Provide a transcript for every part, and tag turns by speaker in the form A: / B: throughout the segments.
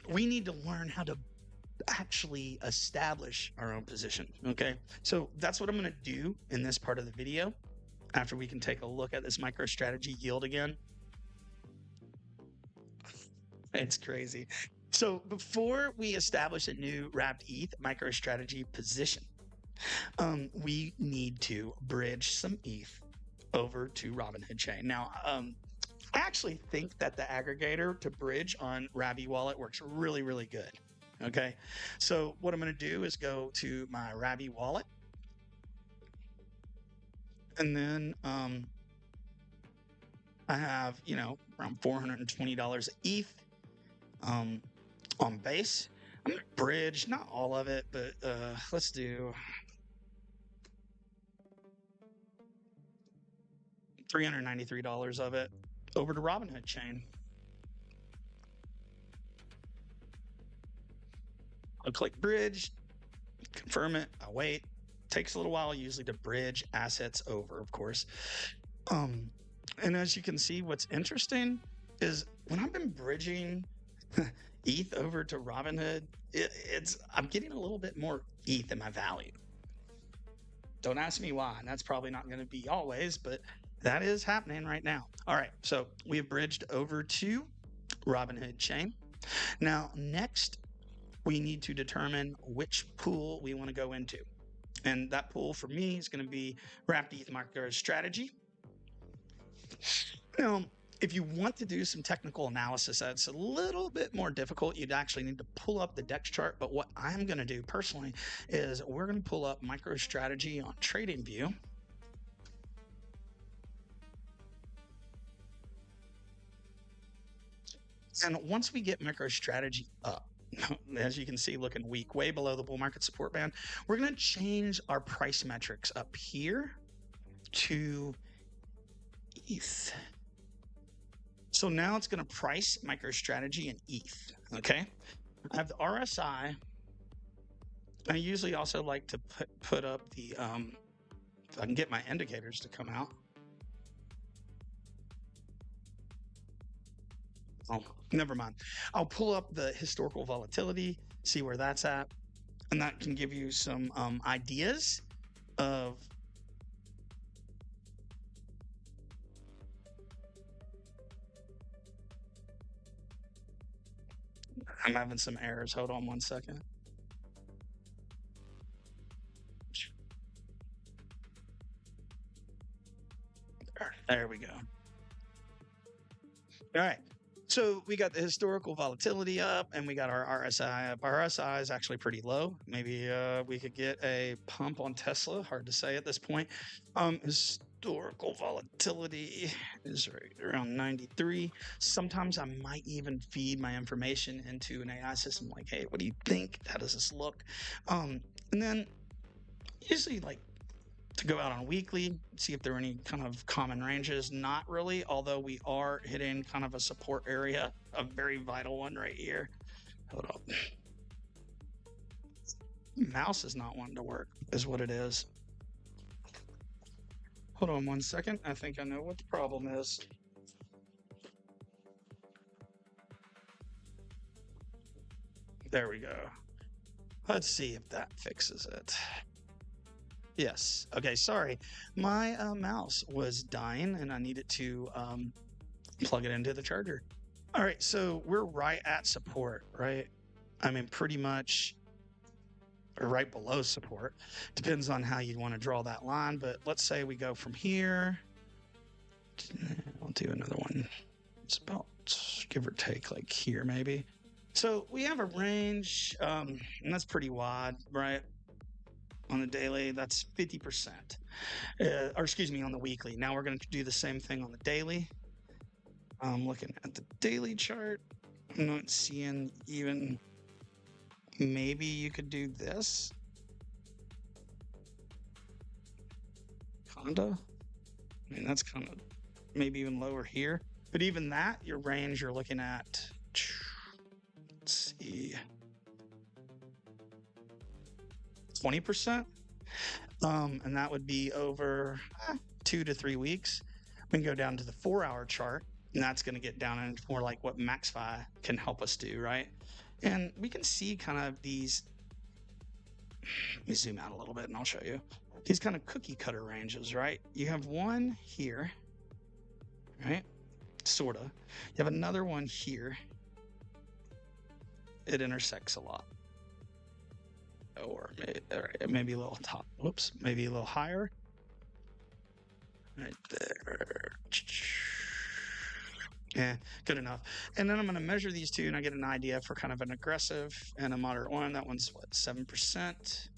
A: we need to learn how to actually establish our own position. Okay, so that's what I'm going to do in this part of the video after we can take a look at this MicroStrategy yield again. It's crazy. So before we establish a new wrapped ETH MicroStrategy position, we need to bridge some ETH over to Robinhood Chain. Now, I actually think that the aggregator to bridge on Rabby Wallet works really, really good. Okay, so what I'm going to do is go to my Rabby Wallet, and then I have, you know, around $420 ETH on base. I'm going to bridge, not all of it, but let's do $393 of it over to Robinhood Chain. I'll click bridge, confirm it, I wait. Takes a little while usually to bridge assets over, of course. And as you can see, what's interesting is when I've been bridging ETH over to Robinhood, I'm getting a little bit more ETH in my value. Don't ask me why, and that's probably not going to be always, but that is happening right now. All right, so we have bridged over to Robinhood Chain. Now, next, we need to determine which pool we want to go into. And that pool for me is going to be wrapped ETH MicroStrategy. Now, if you want to do some technical analysis that's a little bit more difficult, you'd actually need to pull up the DEX chart. But what I'm going to do personally is we're going to pull up MicroStrategy on TradingView. And once we get MicroStrategy up, as you can see, looking weak, way below the bull market support band, we're going to change our price metrics up here to ETH. So now it's going to price MicroStrategy in ETH. Okay, I have the RSI. I usually also like to put up the if I can get my indicators to come out. Oh, never mind. I'll pull up the historical volatility, see where that's at, and that can give you some ideas of I'm having some errors. Hold on one second. There we go. All right. So we got the historical volatility up and we got our RSI up. Our RSI is actually pretty low. Maybe we could get a pump on Tesla. Hard to say at this point. Historical volatility is right around 93. Sometimes I might even feed my information into an AI system like, hey, what do you think? How does this look? And then usually like to go out on a weekly, see if there are any kind of common ranges. Not really, although we are hitting kind of a support area, a very vital one right here. Hold up. Mouse is not wanting to work, is what it is. Hold on one second. I think I know what the problem is. There we go. Let's see if that fixes it. Yes. Okay. Sorry. My mouse was dying and I needed to plug it into the charger. All right. So we're right at support, right? I mean, pretty much or right below support. Depends on how you want to draw that line. But let's say we go from here. I'll do another one. It's about give or take like here, maybe. So we have a range and that's pretty wide, right? On the daily, that's 50%, or excuse me, on the weekly. Now we're going to do the same thing on the daily. I'm looking at the daily chart. I'm not seeing even, maybe you could do this. Conda. I mean, that's kind of maybe even lower here. But even that, your range, you're looking at, let's see, 20%, and that would be over 2 to 3 weeks. We can go down to the 4-hour chart. And that's going to get down into more like what MaxFi can help us do, right? And we can see kind of these. Let me zoom out a little bit and I'll show you. These kind of cookie cutter ranges, right? You have one here, right? Sorta. You have another one here. It intersects a lot. Or maybe a little top. Whoops, maybe a little higher. Right there. Yeah, good enough. And then I'm going to measure these two and I get an idea for kind of an aggressive and a moderate one. That one's what, 7%.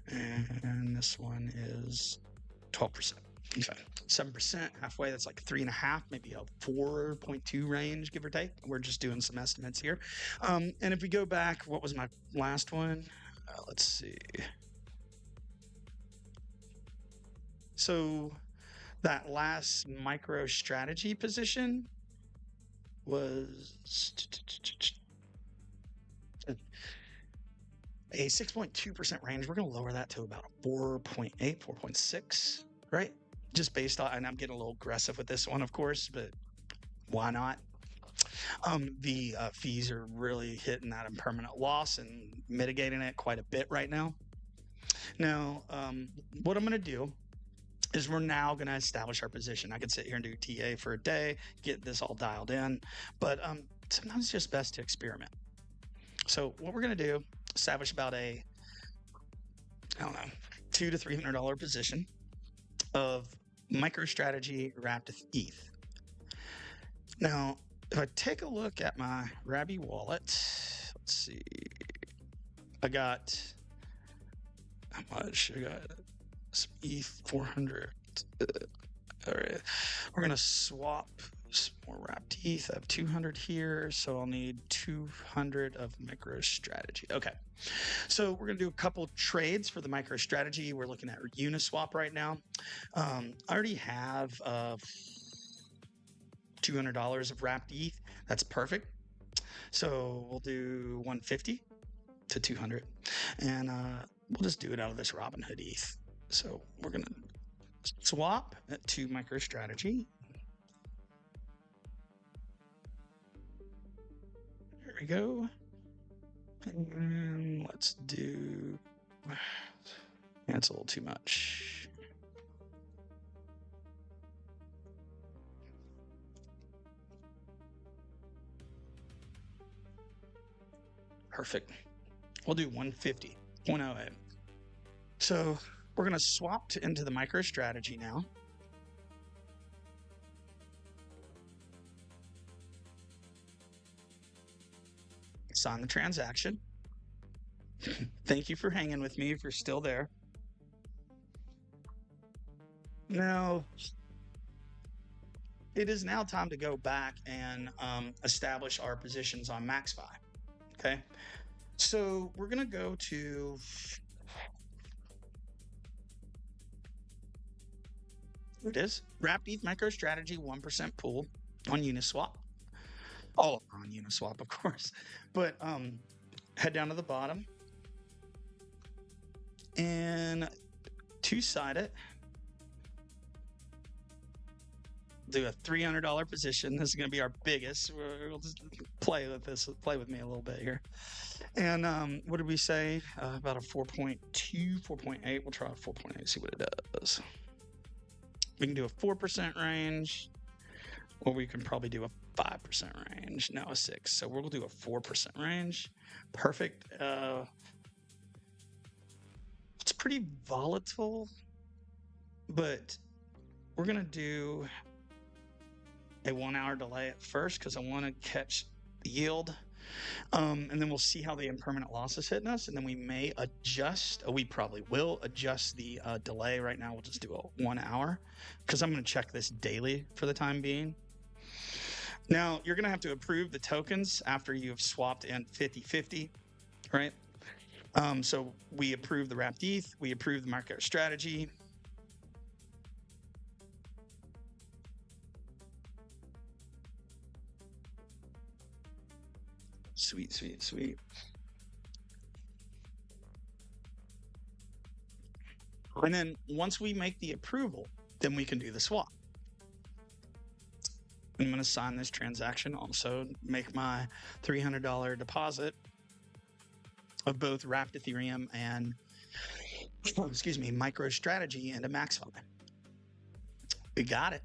A: And this one is 12%. Okay. 7%, halfway, that's like 3.5, maybe a 4.2 range, give or take. We're just doing some estimates here. And if we go back, what was my last one? Let's see. So that last MicroStrategy position was a 6.2% range. We're going to lower that to about a 4.8, 4.6, right? Just based on, and I'm getting a little aggressive with this one, of course, but why not? The fees are really hitting that impermanent loss and mitigating it quite a bit right now. Now, what I'm going to do is we're now going to establish our position. I could sit here and do TA for a day, get this all dialed in, but sometimes it's just best to experiment. So what we're going to do, establish about a, I don't know, $200 to $300 position of MicroStrategy wrapped ETH. Now, if I take a look at my Rabby Wallet, let's see, I got, how much? I got some ETH 400. All right, we're gonna swap some more wrapped ETH. I have 200 here, so I'll need 200 of MicroStrategy. Okay, so we're gonna do a couple trades for the MicroStrategy. We're looking at Uniswap right now. I already have $200 of wrapped ETH. That's perfect. So we'll do 150 to 200, and we'll just do it out of this Robinhood ETH. So we're gonna swap to MicroStrategy. There we go. And let's do, that's a little too much. Perfect. We'll do 150.08. So we're going to swap into the MicroStrategy now. Sign the transaction. Thank you for hanging with me if you're still there. Now, it is now time to go back and establish our positions on MaxFi. Okay, so we're going to go to here it is, wrapped ETH MicroStrategy 1% pool on Uniswap. All of them on Uniswap, of course. But head down to the bottom and two-side it. Do a $300 position. This is going to be our biggest. We'll just play with this. Play with me a little bit here. And what did we say? About a 4.2, 4.8. We'll try a 4.8. See what it does. We can do a 4% range, or we can probably do a 5% range. No, a 6. So we'll do a 4% range. Perfect. It's pretty volatile, but we're gonna do a 1 hour delay at first because I want to catch the yield, and then we'll see how the impermanent loss is hitting us, and then we may adjust. We probably will adjust the delay. Right now we'll just do a 1 hour because I'm going to check this daily for the time being. Now you're going to have to approve the tokens after you've swapped in 50-50, right? So we approve the wrapped ETH, we approve the MicroStrategy. Sweet, sweet, sweet. And then once we make the approval, then we can do the swap. I'm going to sign this transaction, also make my $300 deposit of both wrapped Ethereum and, excuse me, MicroStrategy into MaxFi. We got it.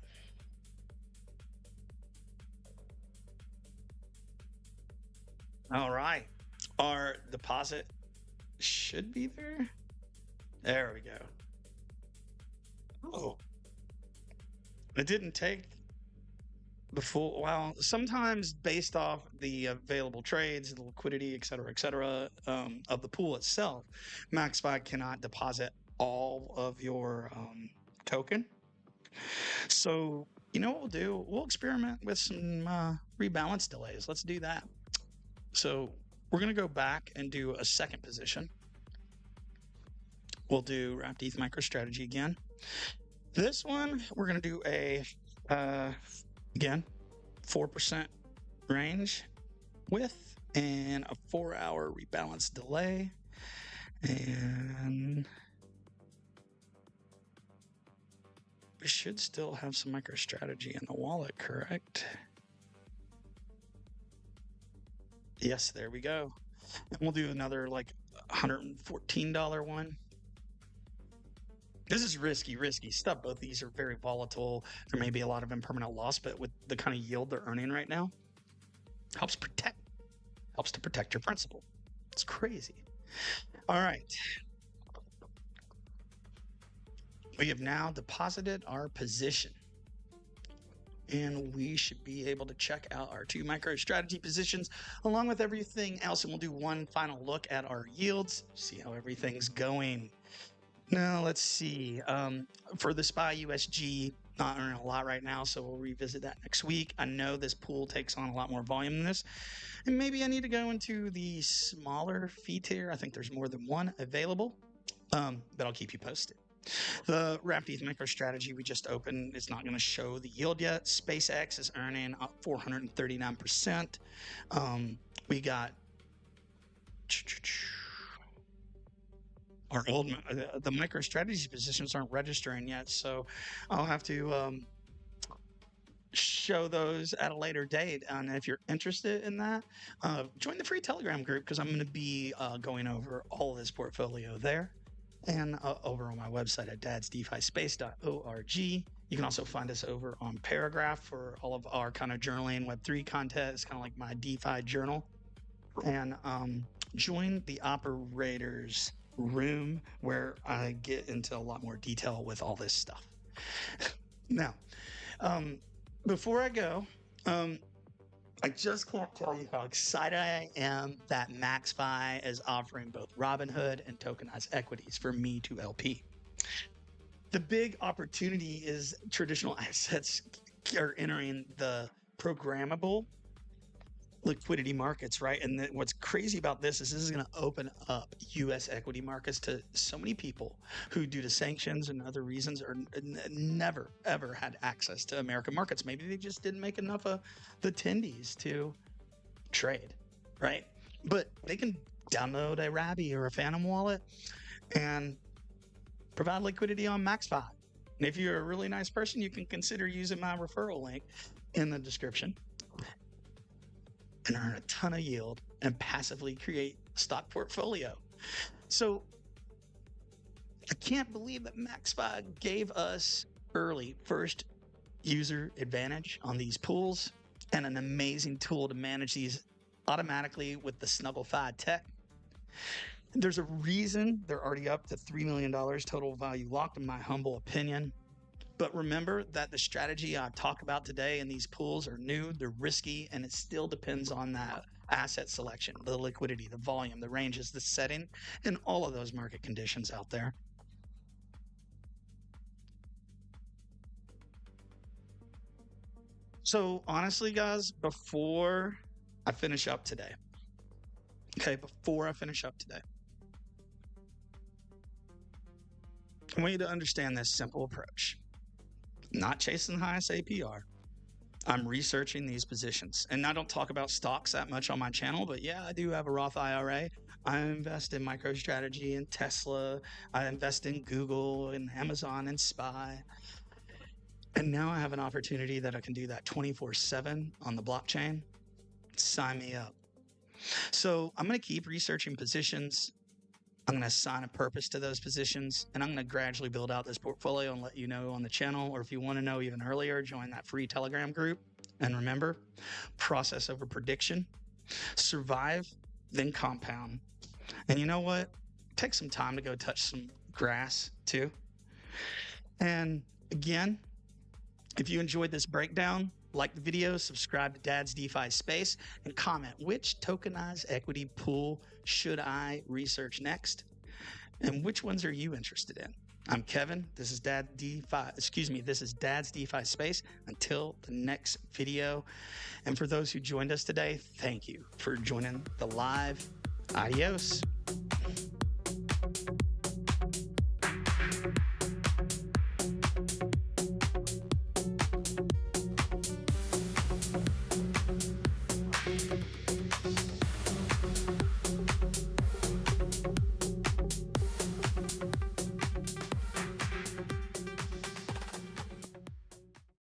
A: All right. Our deposit should be there. There we go. Oh, it didn't take the full. Well, sometimes based off the available trades, the liquidity, et cetera, of the pool itself, MaxFi cannot deposit all of your token. So, you know what we'll do? We'll experiment with some rebalance delays. Let's do that. So we're going to go back and do a second position. We'll do wrapped ETH MicroStrategy again. This one, we're going to do a, again, 4% range width and a 4-hour rebalance delay. And we should still have some MicroStrategy in the wallet, correct? Yes, there we go. And we'll do another like $114 one. This is risky stuff. Both these are very volatile. There may be a lot of impermanent loss, but with the kind of yield they're earning right now, helps to protect your principal. It's crazy. All right. We have now deposited our position, and we should be able to check out our 2 MicroStrategy positions along with everything else. And we'll do one final look at our yields, see how everything's going. Now, let's see. For the SPY USG, not earning a lot right now, so we'll revisit that next week. I know this pool takes on a lot more volume than this, and maybe I need to go into the smaller fee tier. I think there's more than one available, but I'll keep you posted. The wrapped ETH MicroStrategy we just opened is not going to show the yield yet. SpaceX is earning 439%. We got our old the MicroStrategy positions aren't registering yet, so I'll have to show those at a later date. And if you're interested in that, join the free Telegram group, because I'm going to be going over all of this portfolio there and over on my website at dadsdefispace.org. You can also find us over on Paragraph for all of our kind of journaling Web3 content. It's kind of like my DeFi journal. And join the operators room where I get into a lot more detail with all this stuff. Now, before I go, I just can't tell you how excited I am that MaxFi is offering both Robinhood and tokenized equities for me to LP. The big opportunity is traditional assets are entering the programmable liquidity markets, right? And what's crazy about this is going to open up U.S. equity markets to so many people who, due to sanctions and other reasons, are never, ever had access to American markets. Maybe they just didn't make enough of the attendees to trade, right? But they can download a Rabby or a Phantom wallet and provide liquidity on MaxFi. And if you're a really nice person, you can consider using my referral link in the description and earn a ton of yield and passively create a stock portfolio. So I can't believe that MaxFi gave us early first user advantage on these pools and an amazing tool to manage these automatically with the SnuggleFi tech. There's a reason they're already up to $3 million total value locked, in my humble opinion. But remember that the strategy I talk about today in these pools are new, they're risky, and it still depends on that asset selection, the liquidity, the volume, the ranges, the setting, and all of those market conditions out there. So honestly, guys, before I finish up today, I want you to understand this simple approach. Not chasing the highest APR. I'm researching these positions. And I don't talk about stocks that much on my channel, but yeah, I do have a Roth IRA. I invest in MicroStrategy and Tesla. I invest in Google and Amazon and SPY. And now I have an opportunity that I can do that 24/7 on the blockchain. Sign me up. So I'm going to keep researching positions. I'm going to assign a purpose to those positions, and I'm going to gradually build out this portfolio and let you know on the channel. Or if you want to know even earlier, join that free Telegram group. And remember, process over prediction, survive, then compound. And you know what? Take some time to go touch some grass too. And again, if you enjoyed this breakdown, like the video, subscribe to Dad's DeFi Space, and comment which tokenized equity pool should I research next, and which ones are you interested in. I'm Kevin. This is Dad's DeFi Space. Until the next video, and for those who joined us today, thank you for joining the live. Adios.